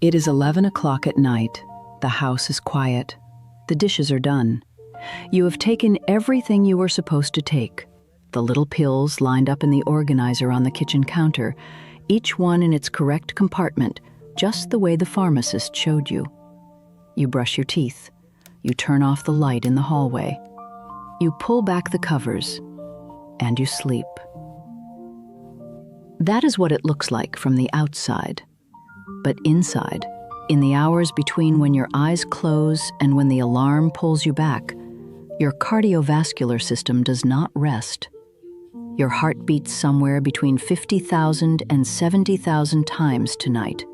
It is 11 o'clock at night. The house is quiet. The dishes are done. You have taken everything you were supposed to take. The little pills lined up in the organizer on the kitchen counter, each one in its correct compartment, just the way the pharmacist showed you. You brush your teeth. You turn off the light in the hallway. You pull back the covers, and you sleep. That is what it looks like from the outside. But inside, in the hours between when your eyes close and when the alarm pulls you back, your cardiovascular system does not rest. Your heart beats somewhere between 50,000 and 70,000 times tonight.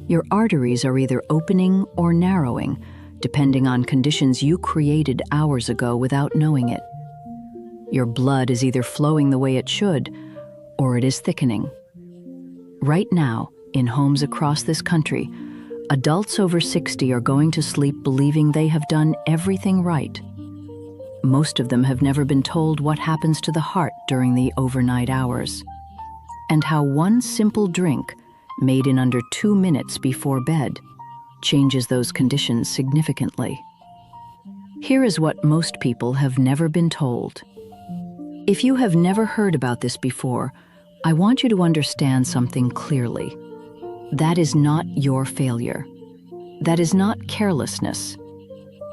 Your arteries are either opening or narrowing, depending on conditions you created hours ago without knowing it. Your blood is either flowing the way it should, or it is thickening. Right now, in homes across this country, adults over 60 are going to sleep believing they have done everything right. Most of them have never been told what happens to the heart during the overnight hours, and how one simple drink, made in under 2 minutes before bed, changes those conditions significantly. Here is what most people have never been told. If you have never heard about this before, I want you to understand something clearly. That is not your failure. That is not carelessness.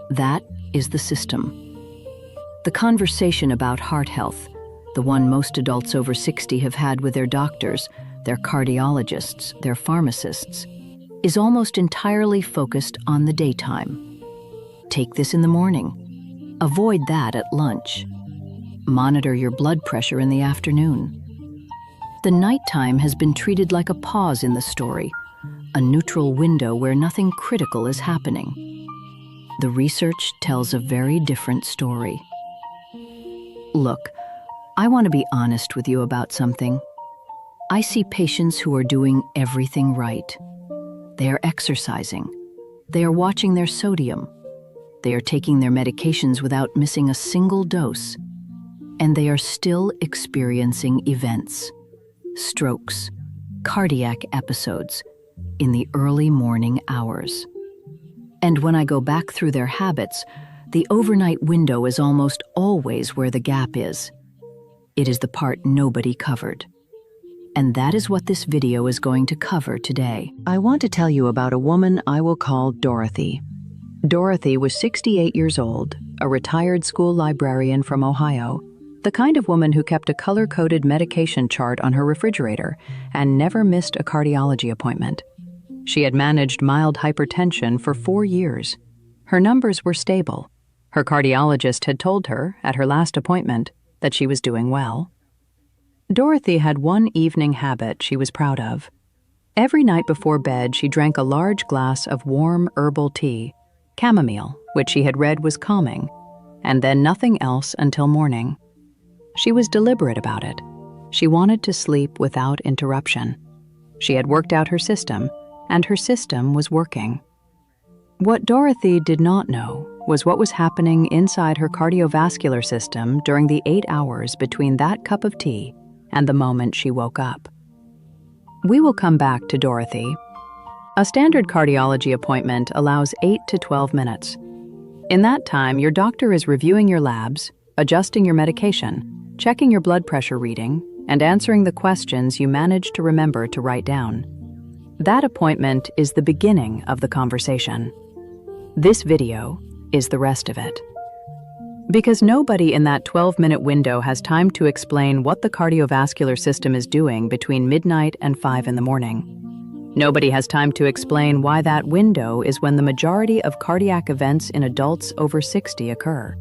That is the system. The conversation about heart health, the one most adults over 60 have had with their doctors, their cardiologists, their pharmacists, is almost entirely focused on the daytime. Take this in the morning. Avoid that at lunch. Monitor your blood pressure in the afternoon. The nighttime has been treated like a pause in the story, a neutral window where nothing critical is happening. The research tells a very different story. Look, I want to be honest with you about something. I see patients who are doing everything right. They are exercising. They are watching their sodium. They are taking their medications without missing a single dose. And they are still experiencing events. Strokes, cardiac episodes, in the early morning hours. And when I go back through their habits, the overnight window is almost always where the gap is. It is the part nobody covered. And that is what this video is going to cover today. I want to tell you about a woman I will call Dorothy. Dorothy was 68 years old, a retired school librarian from Ohio, the kind of woman who kept a color-coded medication chart on her refrigerator and never missed a cardiology appointment. She had managed mild hypertension for 4 years. Her numbers were stable. Her cardiologist had told her, at her last appointment, that she was doing well. Dorothy had one evening habit she was proud of. Every night before bed, she drank a large glass of warm herbal tea, chamomile, which she had read was calming, and then nothing else until morning. She was deliberate about it. She wanted to sleep without interruption. She had worked out her system, and her system was working. What Dorothy did not know was what was happening inside her cardiovascular system during the 8 hours between that cup of tea and the moment she woke up. We will come back to Dorothy. A standard cardiology appointment allows 8 to 12 minutes. In that time, your doctor is reviewing your labs, adjusting your medication, checking your blood pressure reading, and answering the questions you managed to remember to write down. That appointment is the beginning of the conversation. This video is the rest of it. Because nobody in that 12-minute window has time to explain what the cardiovascular system is doing between midnight and 5 in the morning. Nobody has time to explain why that window is when the majority of cardiac events in adults over 60 occur.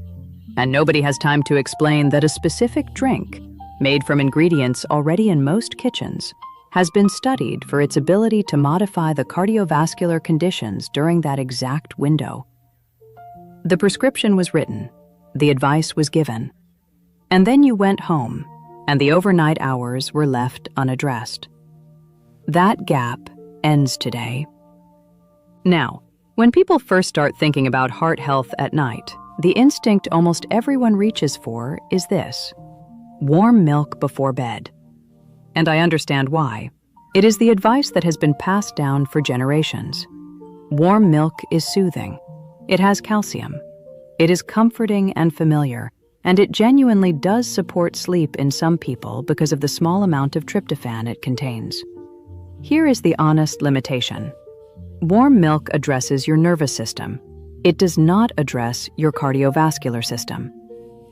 And nobody has time to explain that a specific drink, made from ingredients already in most kitchens, has been studied for its ability to modify the cardiovascular conditions during that exact window. The prescription was written, the advice was given, and then you went home, and the overnight hours were left unaddressed. That gap ends today. Now, when people first start thinking about heart health at night, the instinct almost everyone reaches for is this: warm milk before bed. And I understand why. It is the advice that has been passed down for generations. Warm milk is soothing. It has calcium. It is comforting and familiar, and it genuinely does support sleep in some people because of the small amount of tryptophan it contains. Here is the honest limitation. Warm milk addresses your nervous system. It does not address your cardiovascular system.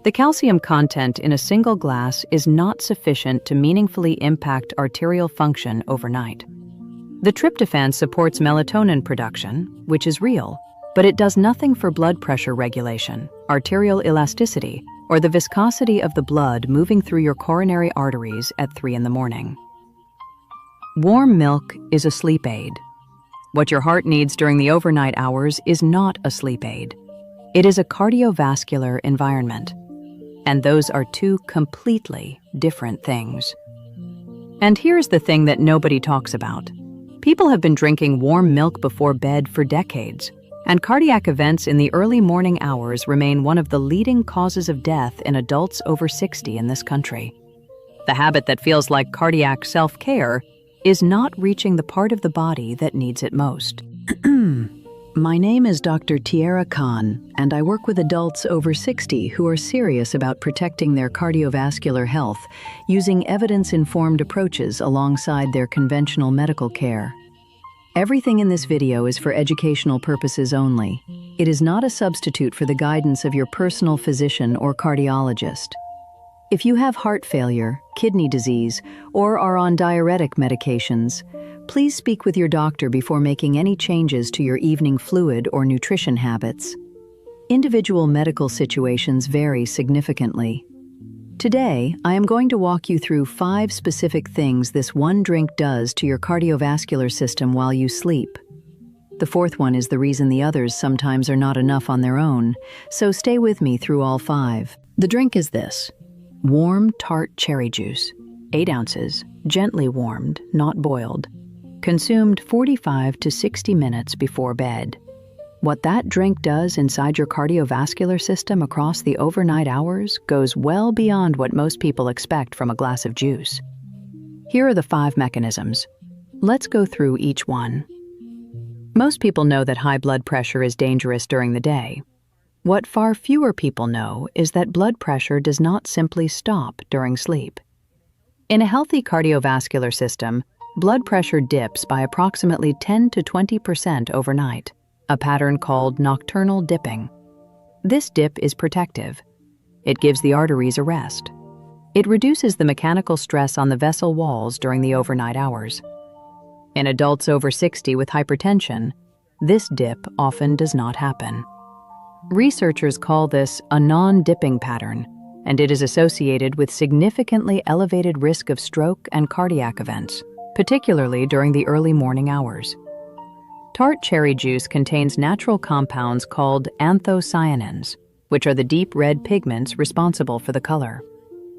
The calcium content in a single glass is not sufficient to meaningfully impact arterial function overnight. The tryptophan supports melatonin production, which is real, but it does nothing for blood pressure regulation, arterial elasticity, or the viscosity of the blood moving through your coronary arteries at 3 in the morning. Warm milk is a sleep aid. What your heart needs during the overnight hours is not a sleep aid. It is a cardiovascular environment. And those are two completely different things. And here's the thing that nobody talks about. People have been drinking warm milk before bed for decades, and cardiac events in the early morning hours remain one of the leading causes of death in adults over 60 in this country. The habit that feels like cardiac self-care is not reaching the part of the body that needs it most. My name is Dr. Tiera Khan, and I work with adults over 60 who are serious about protecting their cardiovascular health using evidence-informed approaches alongside their conventional medical care. Everything in this video is for educational purposes only. It is not a substitute for the guidance of your personal physician or cardiologist. If you have heart failure, kidney disease, or are on diuretic medications, please speak with your doctor before making any changes to your evening fluid or nutrition habits. Individual medical situations vary significantly. Today, I am going to walk you through 5 specific things this one drink does to your cardiovascular system while you sleep. The 4th one is the reason the others sometimes are not enough on their own, so stay with me through all 5. The drink is this: warm Tart cherry juice, 8 ounces, gently warmed, not boiled. Consumed 45 to 60 minutes before bed. What that drink does inside your cardiovascular system across the overnight hours goes well beyond what most people expect from a glass of juice. Here are the 5 mechanisms. Let's go through each one. Most people know that high blood pressure is dangerous during the day. What far fewer people know is that blood pressure does not simply stop during sleep. In a healthy cardiovascular system, blood pressure dips by approximately 10 to 20% overnight, a pattern called nocturnal dipping. This dip is protective. It gives the arteries a rest. It reduces the mechanical stress on the vessel walls during the overnight hours. In adults over 60 with hypertension, this dip often does not happen. Researchers call this a non-dipping pattern, and it is associated with significantly elevated risk of stroke and cardiac events, particularly during the early morning hours. Tart cherry juice contains natural compounds called anthocyanins, which are the deep red pigments responsible for the color.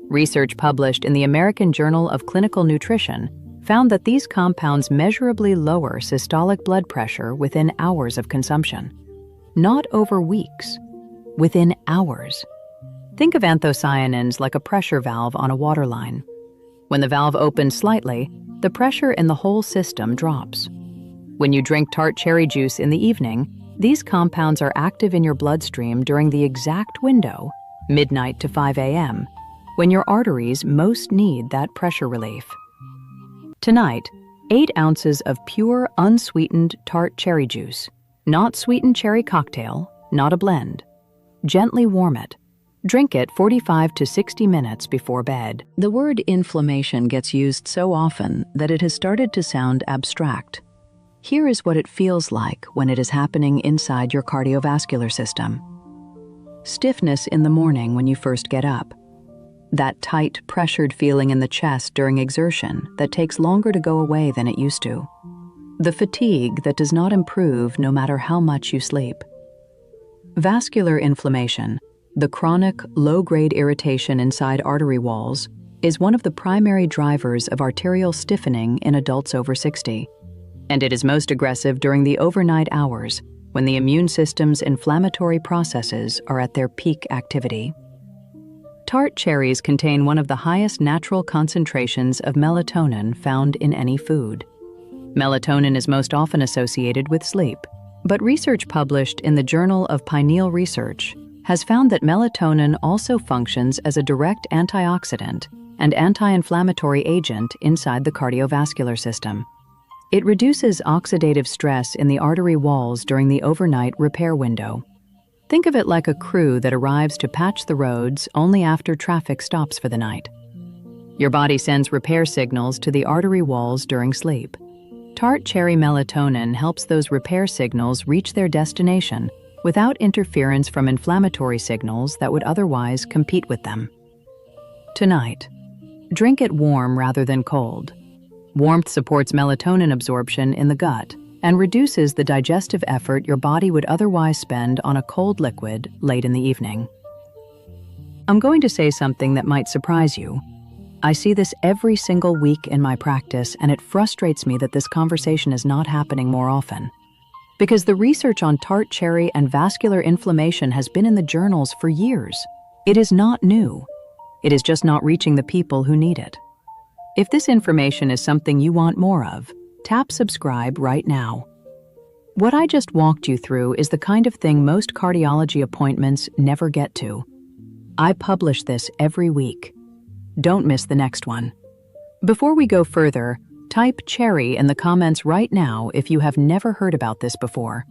Research published in the American Journal of Clinical Nutrition found that these compounds measurably lower systolic blood pressure within hours of consumption. Not over weeks, within hours. Think of anthocyanins like a pressure valve on a water line. When the valve opens slightly, the pressure in the whole system drops. When you drink Tart cherry juice in the evening, these compounds are active in your bloodstream during the exact window, midnight to 5 a.m., when your arteries most need that pressure relief. Tonight, 8 ounces of pure, unsweetened Tart cherry juice. Not sweetened cherry cocktail, not a blend. Gently warm it. Drink it 45 to 60 minutes before bed. The word inflammation gets used so often that it has started to sound abstract. Here is what it feels like when it is happening inside your cardiovascular system. Stiffness in the morning when you first get up. That tight, pressured feeling in the chest during exertion that takes longer to go away than it used to. The fatigue that does not improve no matter how much you sleep. Vascular inflammation, the chronic, low-grade irritation inside artery walls, is one of the primary drivers of arterial stiffening in adults over 60. And it is most aggressive during the overnight hours when the immune system's inflammatory processes are at their peak activity. Tart cherries contain one of the highest natural concentrations of melatonin found in any food. Melatonin is most often associated with sleep, but research published in the Journal of Pineal Research has found that melatonin also functions as a direct antioxidant and anti-inflammatory agent inside the cardiovascular system. It reduces oxidative stress in the artery walls during the overnight repair window. Think of it like a crew that arrives to patch the roads only after traffic stops for the night. Your body sends repair signals to the artery walls during sleep. Tart cherry melatonin helps those repair signals reach their destination without interference from inflammatory signals that would otherwise compete with them. Tonight, drink it warm rather than cold. Warmth supports melatonin absorption in the gut and reduces the digestive effort your body would otherwise spend on a cold liquid late in the evening. I'm going to say something that might surprise you. I see this every single week in my practice, and it frustrates me that this conversation is not happening more often. Because the research on tart cherry and vascular inflammation has been in the journals for years. It is not new. It is just not reaching the people who need it. If this information is something you want more of, tap subscribe right now. What I just walked you through is the kind of thing most cardiology appointments never get to. I publish this every week. Don't miss the next one. Before we go further, type cherry in the comments right now if you have never heard about this before.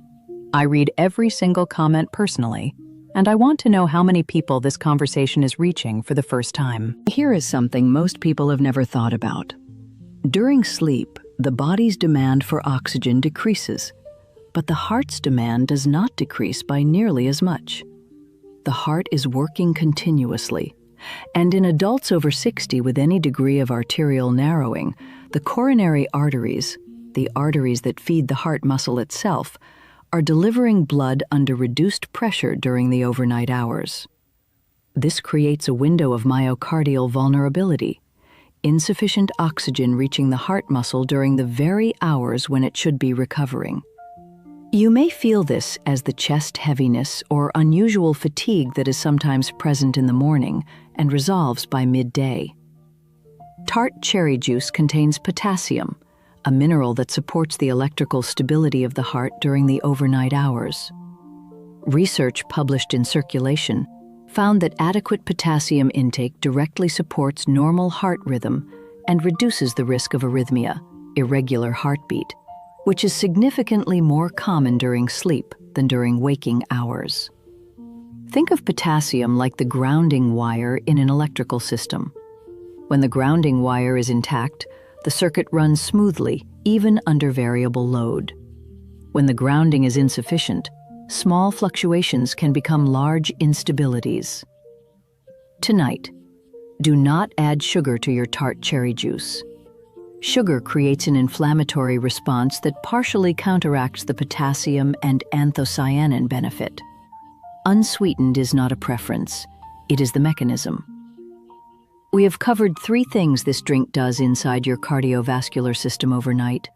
I read every single comment personally, and I want to know how many people this conversation is reaching for the first time. Here is something most people have never thought about. During sleep, the body's demand for oxygen decreases, but the heart's demand does not decrease by nearly as much. The heart is working continuously, and in adults over 60 with any degree of arterial narrowing, the coronary arteries, the arteries that feed the heart muscle itself, are delivering blood under reduced pressure during the overnight hours. This creates a window of myocardial vulnerability, insufficient oxygen reaching the heart muscle during the very hours when it should be recovering. You may feel this as the chest heaviness or unusual fatigue that is sometimes present in the morning and resolves by midday. Tart cherry juice contains potassium, a mineral that supports the electrical stability of the heart during the overnight hours. Research published in Circulation found that adequate potassium intake directly supports normal heart rhythm and reduces the risk of arrhythmia, irregular heartbeat, which is significantly more common during sleep than during waking hours. Think of potassium like the grounding wire in an electrical system. When the grounding wire is intact, the circuit runs smoothly, even under variable load. When the grounding is insufficient, small fluctuations can become large instabilities. Tonight, do not add sugar to your tart cherry juice. Sugar creates an inflammatory response that partially counteracts the potassium and anthocyanin benefit. Unsweetened is not a preference, it is the mechanism. We have covered 3 things this drink does inside your cardiovascular system overnight.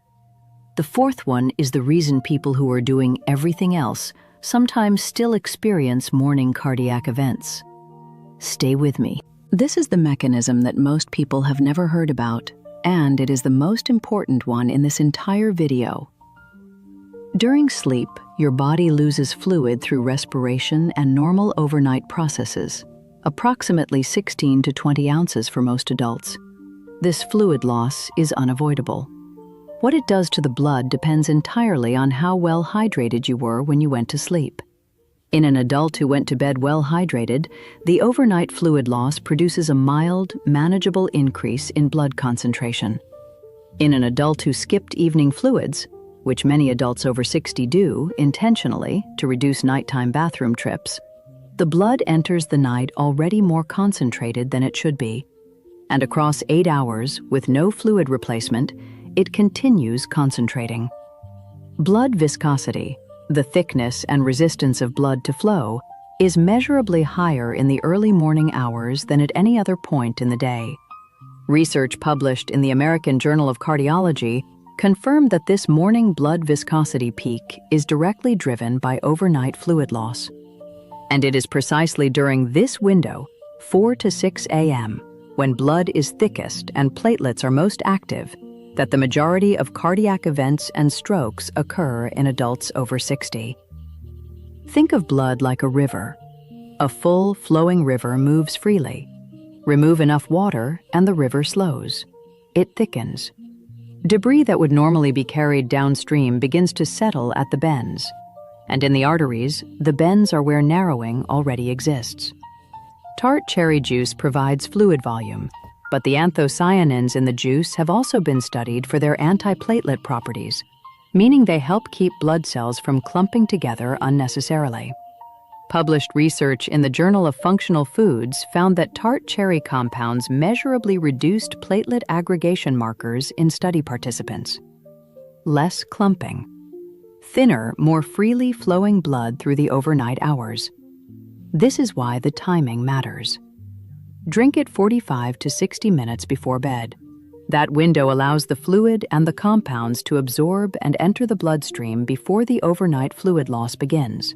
The 4th one is the reason people who are doing everything else sometimes still experience morning cardiac events. Stay with me. This is the mechanism that most people have never heard about, and it is the most important one in this entire video. During sleep, your body loses fluid through respiration and normal overnight processes, approximately 16 to 20 ounces for most adults. This fluid loss is unavoidable. What it does to the blood depends entirely on how well hydrated you were when you went to sleep. In an adult who went to bed well hydrated, the overnight fluid loss produces a mild, manageable increase in blood concentration. In an adult who skipped evening fluids, which many adults over 60 do intentionally to reduce nighttime bathroom trips, the blood enters the night already more concentrated than it should be, and across 8 hours, with no fluid replacement, it continues concentrating. Blood viscosity, the thickness and resistance of blood to flow, is measurably higher in the early morning hours than at any other point in the day. Research published in the American Journal of Cardiology confirmed that this morning blood viscosity peak is directly driven by overnight fluid loss. And it is precisely during this window, 4 to 6 a.m., when blood is thickest and platelets are most active, that the majority of cardiac events and strokes occur in adults over 60. Think of blood like a river. A full, flowing river moves freely. Remove enough water and the river slows. It thickens. Debris that would normally be carried downstream begins to settle at the bends. And in the arteries, the bends are where narrowing already exists. Tart cherry juice provides fluid volume, but the anthocyanins in the juice have also been studied for their antiplatelet properties, meaning they help keep blood cells from clumping together unnecessarily. Published research in the Journal of Functional Foods found that tart cherry compounds measurably reduced platelet aggregation markers in study participants. Less clumping. Thinner, more freely flowing blood through the overnight hours. This is why the timing matters. Drink it 45 to 60 minutes before bed. That window allows the fluid and the compounds to absorb and enter the bloodstream before the overnight fluid loss begins.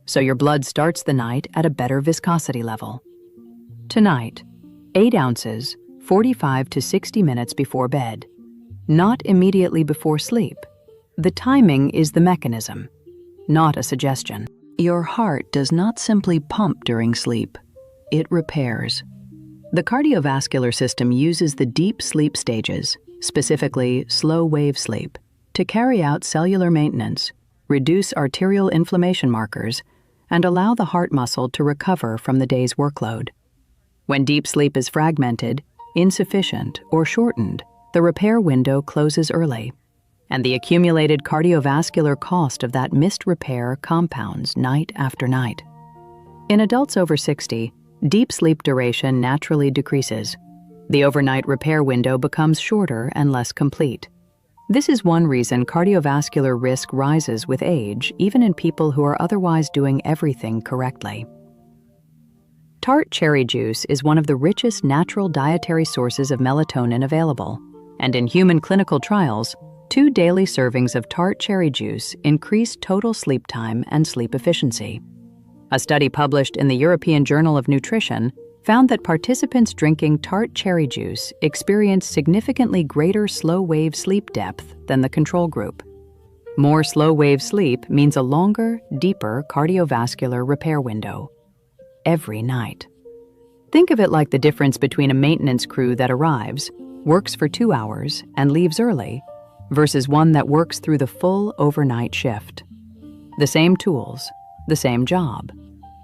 So your blood starts the night at a better viscosity level. Tonight, 8 ounces, 45 to 60 minutes before bed. Not immediately before sleep. The timing is the mechanism, not a suggestion. Your heart does not simply pump during sleep, it repairs. The cardiovascular system uses the deep sleep stages, specifically slow wave sleep, to carry out cellular maintenance, reduce arterial inflammation markers, and allow the heart muscle to recover from the day's workload. When deep sleep is fragmented, insufficient, or shortened, the repair window closes early, and the accumulated cardiovascular cost of that missed repair compounds night after night. In adults over 60, deep sleep duration naturally decreases. The overnight repair window becomes shorter and less complete. This is one reason cardiovascular risk rises with age, even in people who are otherwise doing everything correctly. Tart cherry juice is one of the richest natural dietary sources of melatonin available, and in human clinical trials, 2 daily servings of tart cherry juice increased total sleep time and sleep efficiency. A study published in the European Journal of Nutrition found that participants drinking tart cherry juice experienced significantly greater slow-wave sleep depth than the control group. More slow-wave sleep means a longer, deeper cardiovascular repair window. Every night. Think of it like the difference between a maintenance crew that arrives, works for 2 hours, and leaves early, versus one that works through the full overnight shift. The same tools, the same job.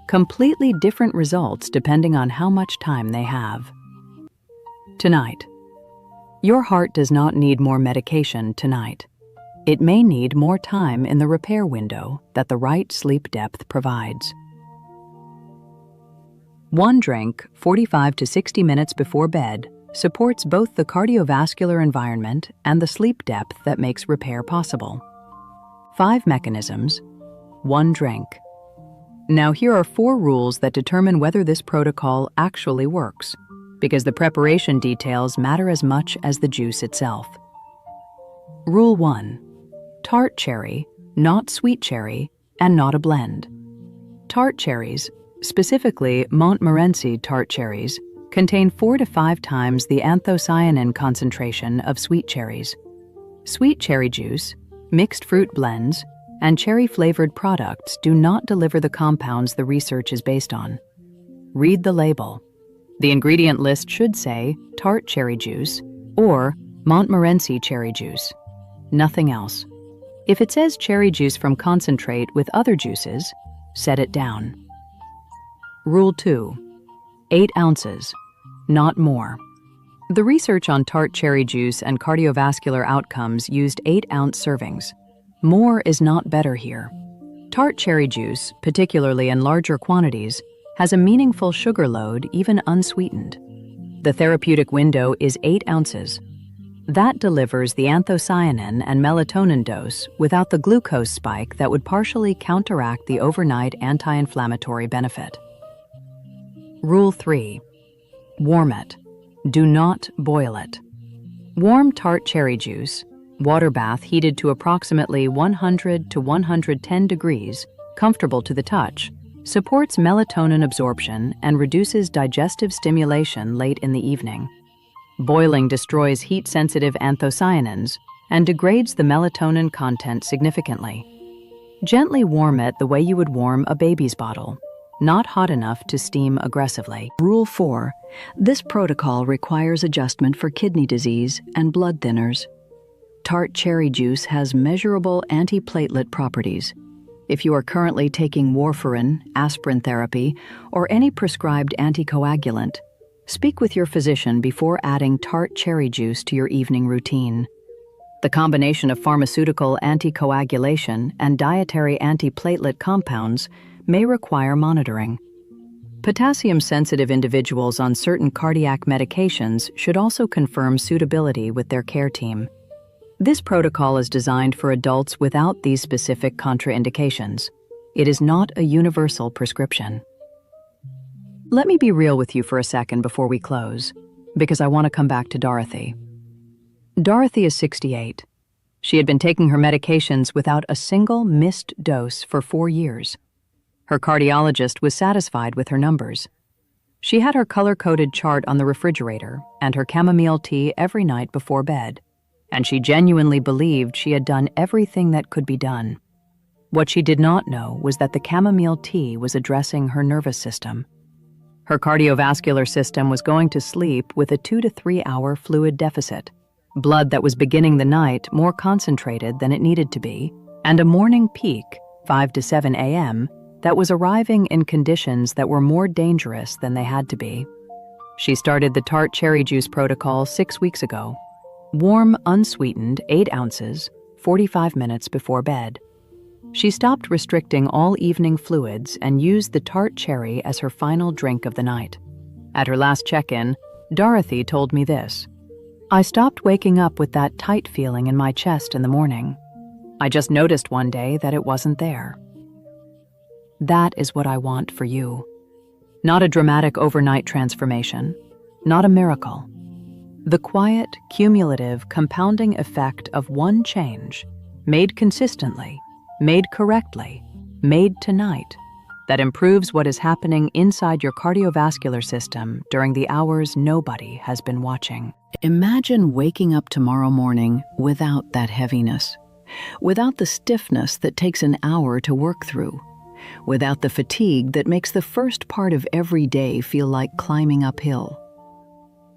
Completely different results depending on how much time they have. Tonight. Your heart does not need more medication tonight. It may need more time in the repair window that the right sleep depth provides. One drink, 45 to 60 minutes before bed, supports both the cardiovascular environment and the sleep depth that makes repair possible. 5 mechanisms, 1 drink. Now here are 4 rules that determine whether this protocol actually works, because the preparation details matter as much as the juice itself. Rule 1. Tart cherry, not sweet cherry, and not a blend. Tart cherries, specifically Montmorency tart cherries, contain 4 to 5 times the anthocyanin concentration of sweet cherries. Sweet cherry juice, mixed fruit blends, and cherry-flavored products do not deliver the compounds the research is based on. Read the label. The ingredient list should say tart cherry juice or Montmorency cherry juice. Nothing else. If it says cherry juice from concentrate with other juices, set it down. Rule 2. 8 ounces, not more. The research on tart cherry juice and cardiovascular outcomes used 8-ounce servings. More is not better here. Tart cherry juice, particularly in larger quantities, has a meaningful sugar load even unsweetened. The therapeutic window is 8 ounces. That delivers the anthocyanin and melatonin dose without the glucose spike that would partially counteract the overnight anti-inflammatory benefit. Rule 3. Warm it. Do not boil it. Warm tart cherry juice, water bath heated to approximately 100 to 110 degrees, comfortable to the touch, supports melatonin absorption and reduces digestive stimulation late in the evening. Boiling destroys heat-sensitive anthocyanins and degrades the melatonin content significantly. Gently warm it the way you would warm a baby's bottle, not hot enough to steam aggressively. Rule 4. This protocol requires adjustment for kidney disease and blood thinners. Tart cherry juice has measurable antiplatelet properties. If you are currently taking warfarin, aspirin therapy, or any prescribed anticoagulant, speak with your physician before adding Tart cherry juice to your evening routine. The combination of pharmaceutical anticoagulation and dietary antiplatelet compounds may require monitoring. Potassium-sensitive individuals on certain cardiac medications should also confirm suitability with their care team. This protocol is designed for adults without these specific contraindications. It is not a universal prescription. Let me be real with you for a second before we close, because I want to come back to Dorothy. Dorothy is 68. She had been taking her medications without a single missed dose for 4 years. Her cardiologist was satisfied with her numbers. She had her color-coded chart on the refrigerator and her chamomile tea every night before bed, and she genuinely believed she had done everything that could be done. What she did not know was that the chamomile tea was addressing her nervous system. Her cardiovascular system was going to sleep with a 2 to 3 hour fluid deficit, blood that was beginning the night more concentrated than it needed to be, and a morning peak, 5 to 7 a.m., that was arriving in conditions that were more dangerous than they had to be. She started the Tart cherry juice protocol 6 weeks ago. Warm, unsweetened, 8 ounces, 45 minutes before bed. She stopped restricting all evening fluids and used the Tart cherry as her final drink of the night. At her last check-in, Dorothy told me this: "I stopped waking up with that tight feeling in my chest in the morning. I just noticed one day that it wasn't there." That is what I want for you. Not a dramatic overnight transformation, not a miracle. The quiet, cumulative, compounding effect of one change, made consistently, made correctly, made tonight, that improves what is happening inside your cardiovascular system during the hours nobody has been watching. Imagine waking up tomorrow morning without that heaviness, without the stiffness that takes an hour to work through, without the fatigue that makes the first part of every day feel like climbing uphill.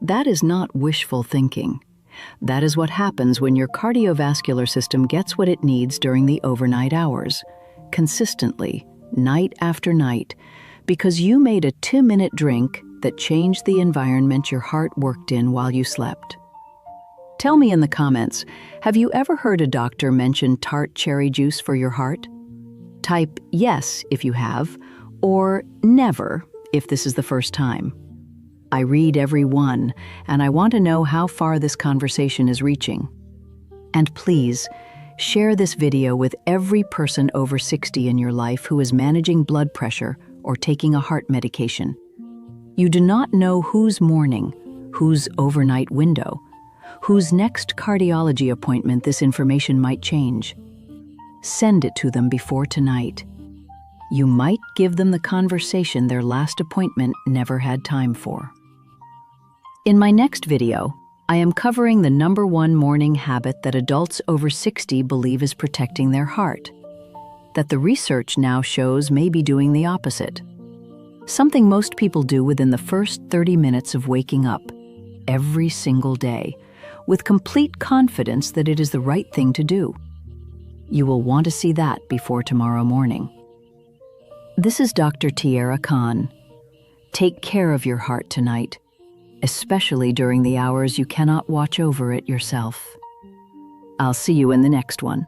That is not wishful thinking. That is what happens when your cardiovascular system gets what it needs during the overnight hours, consistently, night after night, because you made a 2-minute drink that changed the environment your heart worked in while you slept. Tell me in the comments, have you ever heard a doctor mention Tart cherry juice for your heart? Type yes if you have, or never if this is the first time. I read every one, and I want to know how far this conversation is reaching. And please, share this video with every person over 60 in your life who is managing blood pressure or taking a heart medication. You do not know whose morning, whose overnight window, whose next cardiology appointment this information might change. Send it to them before tonight. You might give them the conversation their last appointment never had time for. In my next video, I am covering the #1 morning habit that adults over 60 believe is protecting their heart, that the research now shows may be doing the opposite. Something most people do within the first 30 minutes of waking up, every single day, with complete confidence that it is the right thing to do. You will want to see that before tomorrow morning. This is Dr. Tiera Khan. Take care of your heart tonight, especially during the hours you cannot watch over it yourself. I'll see you in the next one.